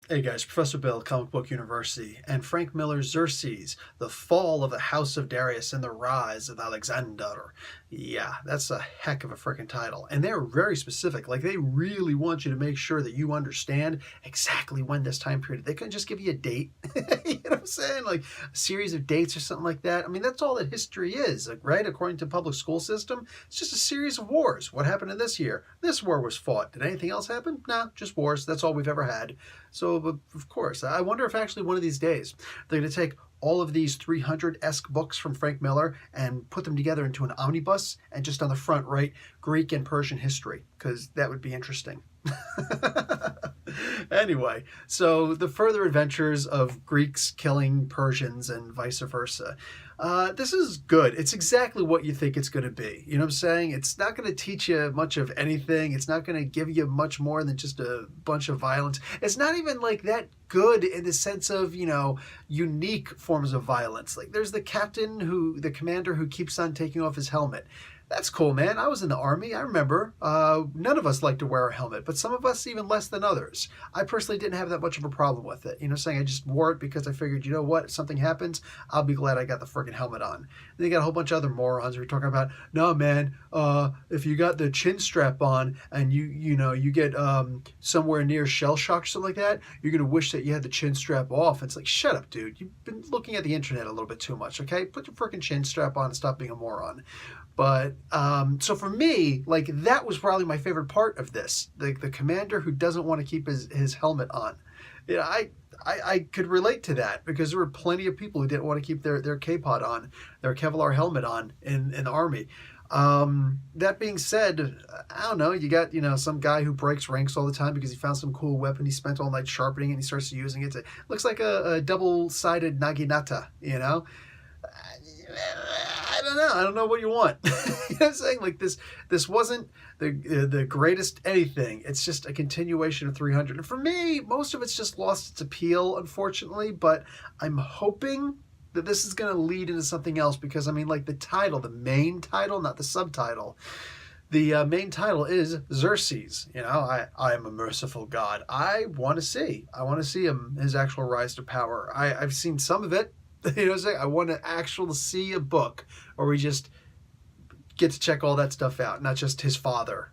Hey guys, Professor Bill, Comic Book University, and Frank Millar's Xerxes, The Fall of the House of Darius and the Rise of Alexander. Yeah, that's a heck of a freaking title. And they're very specific. Like, they really want you to make sure that you understand exactly when this time period. They couldn't just give you a date. You know what I'm saying? Like a series of dates or something like that. I mean, that's all that history is, like, right? According to public school system, it's just a series of wars. What happened in this year? This war was fought. Did anything else happen? Nah, just wars. That's all we've ever had. So, of course, I wonder if actually one of these days they're going to take all of these 300-esque books from Frank Miller and put them together into an omnibus and just on the front write Greek and Persian history, because that would be interesting. Anyway, so the further adventures of Greeks killing Persians and vice versa. This is good. It's exactly what you think it's going to be. You know what I'm saying? It's not going to teach you much of anything. It's not going to give you much more than just a bunch of violence. It's not even like that good in the sense of, unique forms of violence. Like there's the commander who keeps on taking off his helmet. That's cool, man. I was in the Army. I remember. None of us like to wear a helmet, but some of us even less than others. I personally didn't have that much of a problem with it. Saying I just wore it because I figured, you know what, if something happens, I'll be glad I got the friggin' helmet on. Then you got a whole bunch of other morons who are talking about, no, man, if you got the chin strap on and you get somewhere near shell shock or something like that, you're going to wish that you had the chin strap off. It's like, shut up, dude. You've been looking at the internet a little bit too much, okay? Put your freaking chin strap on and stop being a moron. But so for me, like that was probably my favorite part of this. The commander who doesn't want to keep his helmet on. I could relate to that because there were plenty of people who didn't want to keep their K-Pod on, their Kevlar helmet on in the Army. That being said, I don't know, you got, some guy who breaks ranks all the time because he found some cool weapon. He spent all night sharpening it and he starts using it. It looks like a double-sided naginata, I don't know. I don't know what you want. You know what I'm saying? Like this wasn't the greatest anything. It's just a continuation of 300. And for me, most of it's just lost its appeal, unfortunately. But I'm hoping that this is going to lead into something else because, like the title, the main title, not the subtitle. The main title is Xerxes. I am a merciful god. I want to see his actual rise to power. I've seen some of it. You know what I'm saying? I want to actually see a book where we just get to check all that stuff out, not just his father,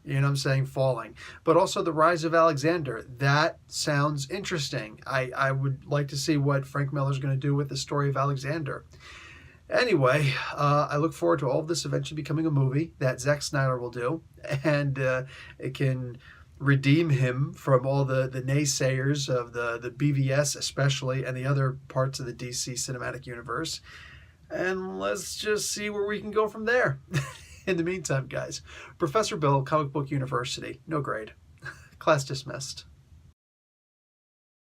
falling. But also the rise of Alexander. That sounds interesting. I would like to see what Frank Miller's going to do with the story of Alexander. Anyway, I look forward to all of this eventually becoming a movie that Zack Snyder will do. And it can redeem him from all the naysayers of the BVS especially and the other parts of the DC cinematic universe. And let's just see where we can go from there. In the meantime, guys, Professor Bill, Comic Book University, no grade. Class dismissed.